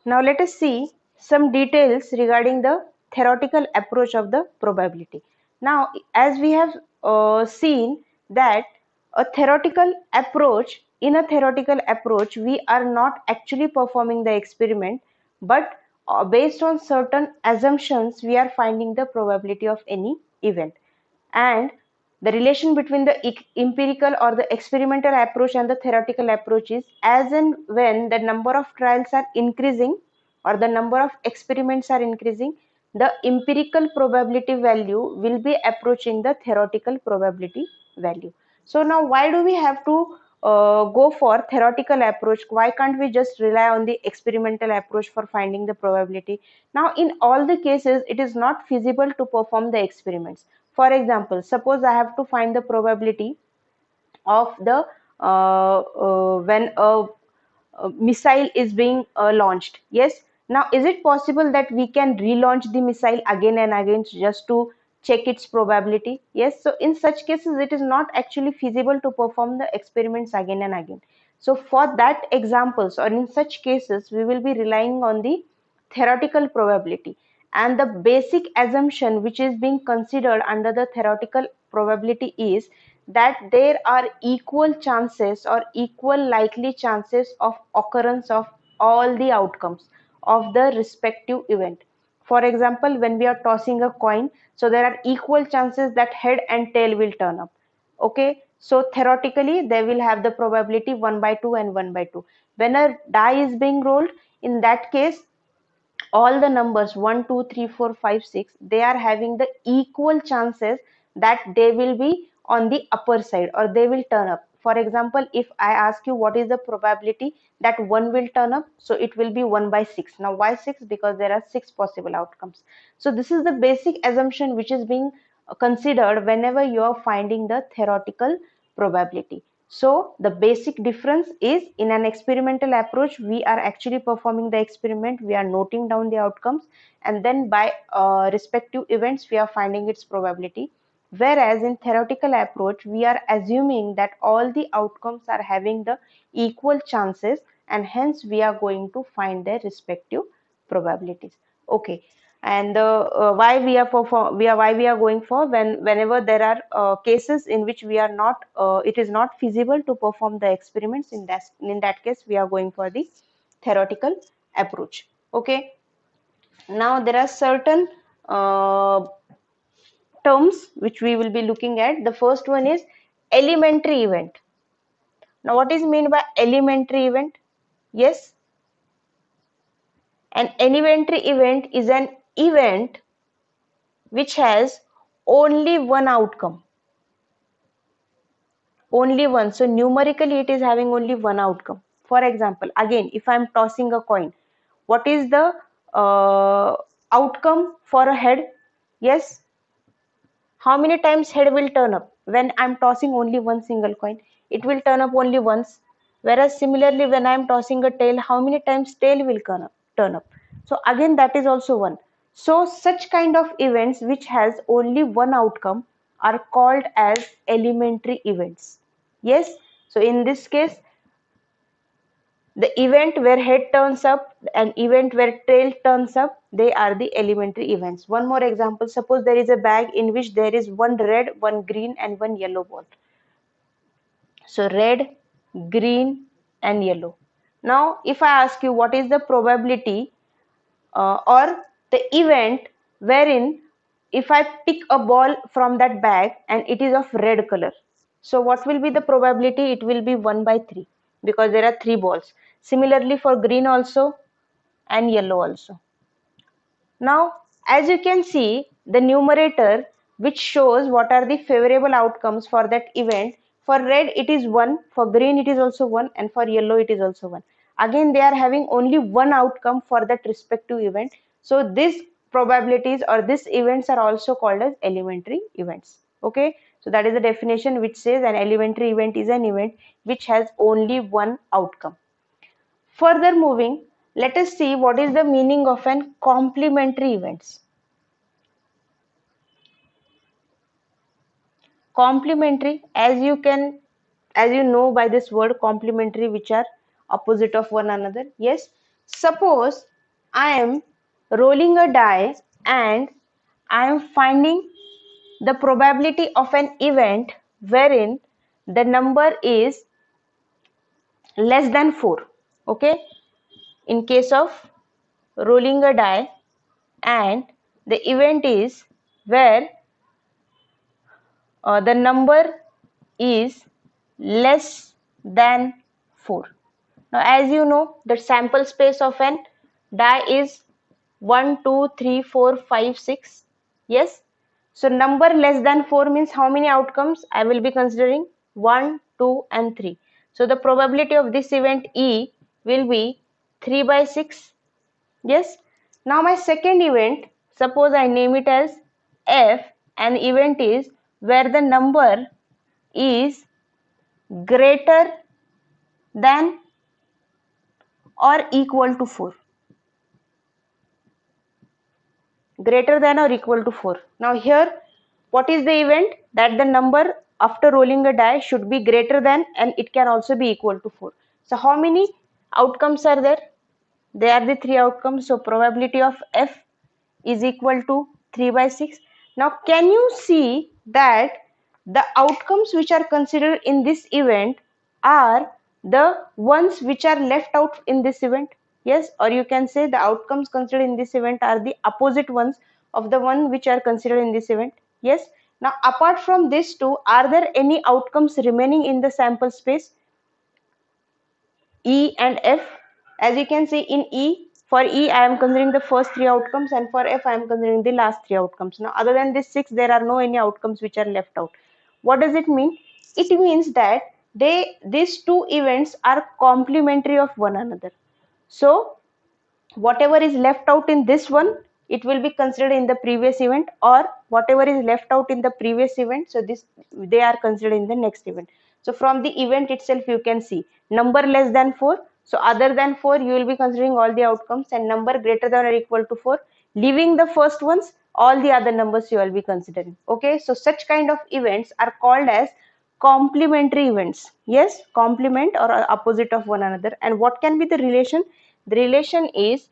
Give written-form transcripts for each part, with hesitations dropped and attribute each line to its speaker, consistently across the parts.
Speaker 1: Now let us see some details regarding the theoretical approach of the probability. Now, as we have seen that in a theoretical approach, we are not actually performing the experiment, but based on certain assumptions, we are finding the probability of any event. And the relation between the empirical or the experimental approach and the theoretical approach is, as and when the number of trials are increasing or the number of experiments are increasing, the empirical probability value will be approaching the theoretical probability value. So now why do we have to go for theoretical approach? Why can't we just rely on the experimental approach for finding the probability? Now in all the cases, it is not feasible to perform the experiments. For example, suppose I have to find the probability of the when a missile is being launched. Yes. Now, is it possible that we can relaunch the missile again and again just to check its probability? Yes. So, in such cases, it is not actually feasible to perform the experiments again and again. So, for that examples or in such cases, we will be relying on the theoretical probability, and the basic assumption which is being considered under the theoretical probability is that there are equal chances or equal likely chances of occurrence of all the outcomes of the respective event. For example, when we are tossing a coin, so there are equal chances that head and tail will turn up. Okay, so theoretically they will have the probability 1 by 2 and 1 by 2. When a die is being rolled, in that case all the numbers 1 2 3 4 5 6, they are having the equal chances that they will be on the upper side or they will turn up. For example, if I ask you what is the probability that 1 will turn up, so it will be 1 by 6. Now why 6? Because there are 6 possible outcomes. So this is the basic assumption which is being considered whenever you are finding the theoretical probability. So the basic difference is, in an experimental approach, we are actually performing the experiment, we are noting down the outcomes, and then by respective events, we are finding its probability. Whereas in theoretical approach, we are assuming that all the outcomes are having the equal chances, and hence we are going to find their respective probabilities. Okay, and why we are going for, whenever there are cases in which we are not it is not feasible to perform the experiments, in that case we are going for the theoretical approach. Okay, now there are certain uh, terms which we will be looking at. The first one is elementary event. Now what is meant by elementary event? Yes, an elementary event is an event which has only one outcome, only one. So numerically it is having only one outcome. For example, again, if I am tossing a coin, what is the uh, outcome for a head? Yes, how many times head will turn up? When I am tossing only one single coin, it will turn up only once. Whereas similarly, when I am tossing a tail, how many times tail will turn up? So again, that is also one. So such kind of events which has only one outcome are called as elementary events. Yes, so in this case, the event where head turns up and event where tail turns up, they are the elementary events. One more example, suppose there is a bag in which there is one red, one green and one yellow ball. So red, green and yellow. Now if I ask you what is the probability or the event wherein if I pick a ball from that bag and it is of red color, so what will be the probability? It will be 1 by 3 because there are 3 balls. Similarly for green also and yellow also. Now as you can see, the numerator which shows what are the favorable outcomes for that event, for red it is 1, for green it is also 1 and for yellow it is also 1. Again they are having only one outcome for that respective event. So these probabilities or these events are also called as elementary events. Okay, so that is the definition which says an elementary event is an event which has only one outcome. Further moving, let us see what is the meaning of an complementary events. Complementary, as you know by this word complementary, which are opposite of one another. Yes, suppose I am rolling a die and I am finding the probability of an event wherein the number is less than 4. Okay, in case of rolling a die and the event is where the number is less than 4. Now, as you know, the sample space of an die is 1, 2, 3, 4, 5, 6. Yes. So, number less than 4 means how many outcomes? I will be considering 1, 2, and 3. So, the probability of this event E will be 3 by 6. Yes. Now, my second event, suppose I name it as F, and event is where the number is greater than or equal to 4. Greater than or equal to 4. Now here, what is the event? That the number after rolling a die should be greater than, and it can also be equal to 4. So how many outcomes are there? There are the 3 outcomes. So probability of F is equal to 3 by 6. Now can you see that the outcomes which are considered in this event are the ones which are left out in this event? Yes, or you can say the outcomes considered in this event are the opposite ones of the one which are considered in this event. Yes. Now apart from these two, are there any outcomes remaining in the sample space E and F? As you can see in E, for E I am considering the first 3 outcomes, and for F I am considering the last 3 outcomes. Now other than this 6, there are no any outcomes which are left out. What does it mean? It means that these two events are complementary of one another. So whatever is left out in this one, it will be considered in the previous event, or whatever is left out in the previous event, so this they are considered in the next event. So from the event itself you can see number less than 4, so other than 4 you will be considering all the outcomes, and number greater than or equal to 4, leaving the first ones, all the other numbers you will be considering. Okay, so such kind of events are called as complementary events. Yes, complement or opposite of one another. And what can be the relation? The relation is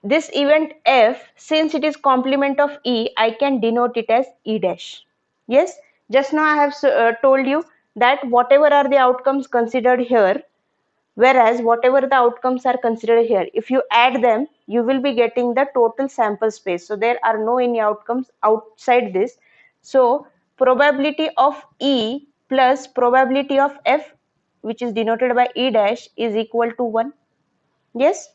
Speaker 1: this event F, since it is complement of E, I can denote it as E dash. Yes, just now I have told you that whatever are the outcomes considered here, whereas whatever the outcomes are considered here, if you add them, you will be getting the total sample space. So there are no any outcomes outside this. So probability of E plus probability of F, which is denoted by E dash, is equal to 1. Yes,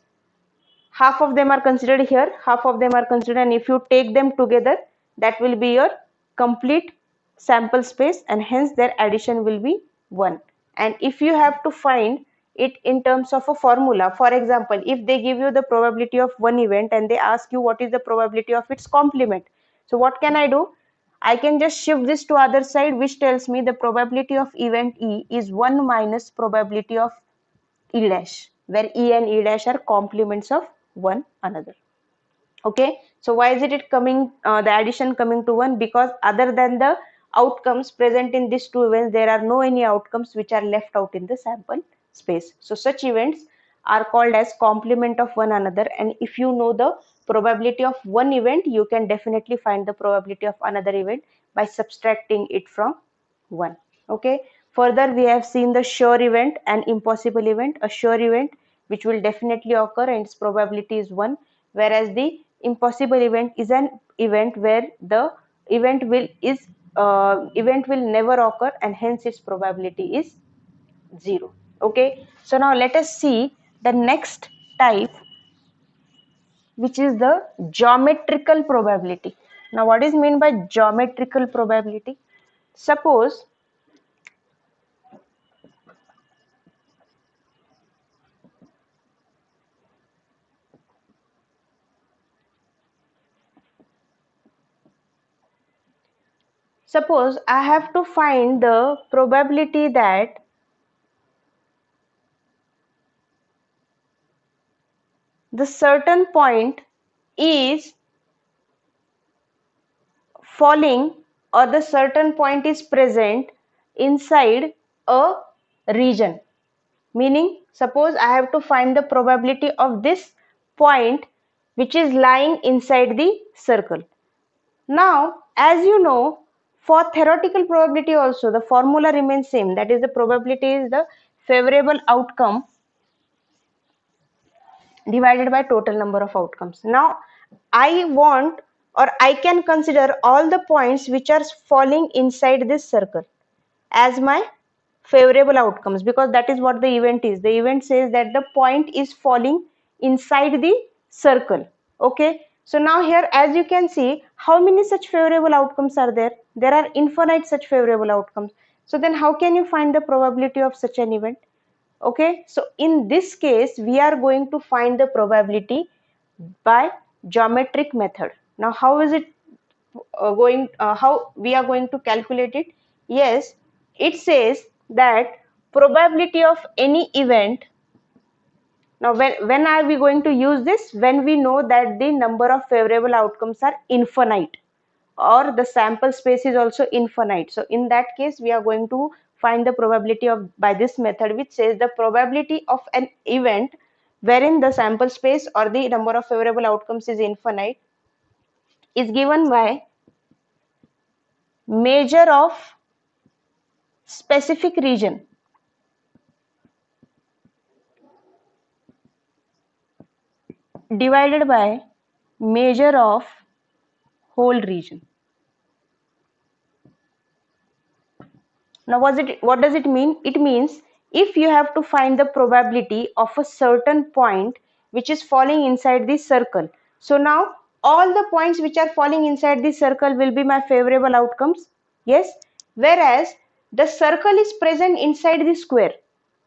Speaker 1: half of them are considered here, half of them are considered, and if you take them together, that will be your complete sample space, and hence their addition will be 1. And if you have to find it in terms of a formula, for example, if they give you the probability of one event and they ask you what is the probability of its complement, so what can I do? I can just shift this to other side, which tells me the probability of event E is 1 minus probability of E dash, where E and E dash are complements of one another. Okay, so why is it coming, the addition coming to 1? Because other than the outcomes present in these two events, there are no any outcomes which are left out in the sample space. So such events are called as complement of one another, and if you know the probability of one event, you can definitely find the probability of another event by subtracting it from 1. Okay, further we have seen the sure event and impossible event. A sure event which will definitely occur and its probability is 1, whereas the impossible event is an event where the event will never occur, and hence its probability is 0. Okay, so now let us see the next type, which is the geometrical probability. Now what is meant by geometrical probability? Suppose I have to find the probability that the certain point is falling, or the certain point is present inside a region. Meaning, suppose I have to find the probability of this point which is lying inside the circle. Now, as you know, for theoretical probability also the formula remains same, that is the probability is the favorable outcome divided by total number of outcomes. Now, I want or I can consider all the points which are falling inside this circle as my favorable outcomes, because that is what the event is. The event says that the point is falling inside the circle. Okay, so now here, as you can see, how many such favorable outcomes are there? There are infinite such favorable outcomes. So then how can you find the probability of such an event? Okay, so in this case we are going to find the probability by geometric method. Now how is it how we are going to calculate it? Yes, it says that probability of any event. Now when are we going to use this? When we know that the number of favorable outcomes are infinite or the sample space is also infinite. So in that case we are going to find the probability of by this method, which says the probability of an event wherein the sample space or the number of favorable outcomes is infinite is given by measure of specific region divided by measure of whole region. Now what does it mean? It means if you have to find the probability of a certain point which is falling inside this circle. So now all the points which are falling inside this circle will be my favorable outcomes. Yes, whereas the circle is present inside the square.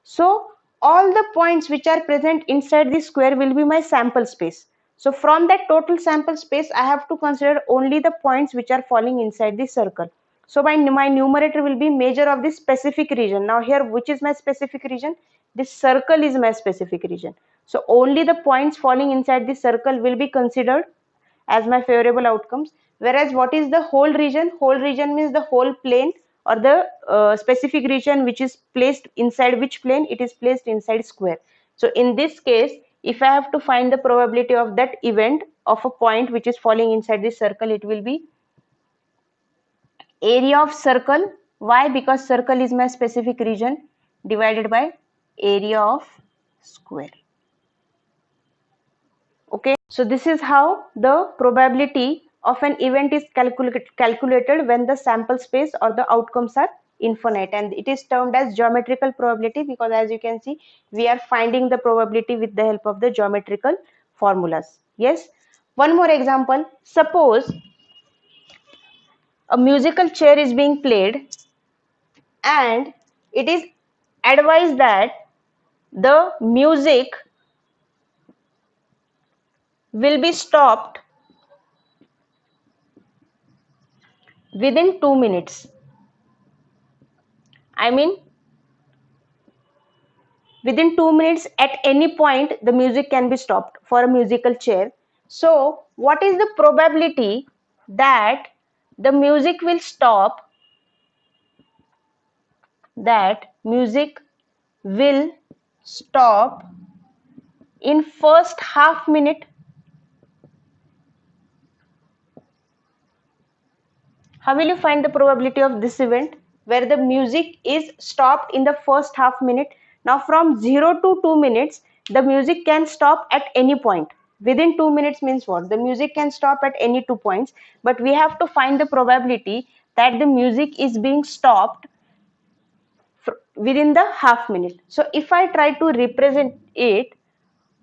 Speaker 1: So all the points which are present inside the square will be my sample space. So from that total sample space, I have to consider only the points which are falling inside the circle. So my numerator will be measure of this specific region. Now here, which is my specific region? This circle is my specific region. So only the points falling inside this circle will be considered as my favorable outcomes. Whereas what is the whole region? Whole region means the whole plane or the specific region which is placed inside which plane? It is placed inside square. So in this case, if I have to find the probability of that event of a point which is falling inside this circle, it will be area of circle. Why? Because circle is my specific region divided by area of square. Okay, so this is how the probability of an event is calculated when the sample space or the outcomes are infinite, and it is termed as geometrical probability because, as you can see, we are finding the probability with the help of the geometrical formulas. Yes, one more example. Suppose a musical chair is being played and it is advised that the music will be stopped within 2 minutes. I mean, within 2 minutes at any point the music can be stopped for a musical chair. So what is the probability that the music will stop, in first half minute? How will you find the probability of this event where the music is stopped in the first half minute? Now from 0 to 2 minutes, the music can stop at any point. Within 2 minutes means what? The music can stop at any 2 points, but we have to find the probability that the music is being stopped within the half minute. So if I try to represent it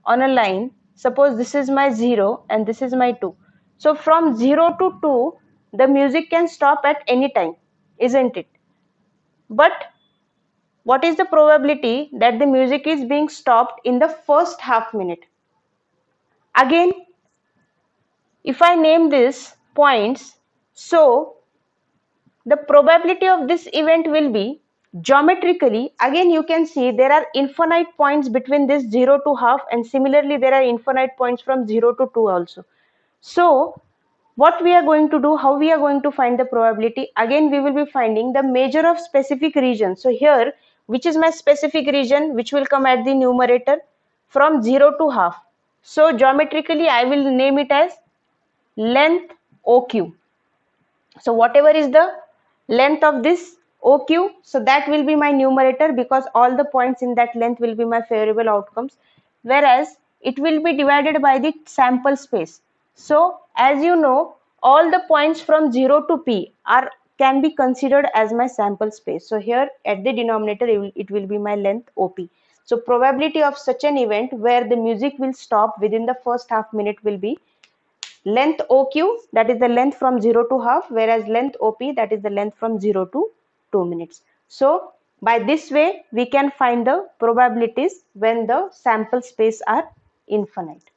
Speaker 1: on a line, suppose this is my 0 and this is my 2. So from 0 to 2, the music can stop at any time, isn't it? But what is the probability that the music is being stopped in the first half minute? Again, if I name this points, so the probability of this event will be geometrically, again you can see there are infinite points between this 0 to half, and similarly there are infinite points from 0 to 2 also. So what we are going to do, how we are going to find the probability? Again we will be finding the measure of specific region. So here, which is my specific region which will come at the numerator? From 0 to half. So geometrically I will name it as length OQ. So whatever is the length of this OQ, so that will be my numerator, because all the points in that length will be my favorable outcomes, whereas it will be divided by the sample space. So as you know, all the points from 0 to P can be considered as my sample space. So here at the denominator it will be my length OP. So probability of such an event where the music will stop within the first half minute will be length OQ, that is the length from 0 to half, whereas length OP, that is the length from 0 to 2 minutes. So by this way we can find the probabilities when the sample space are infinite.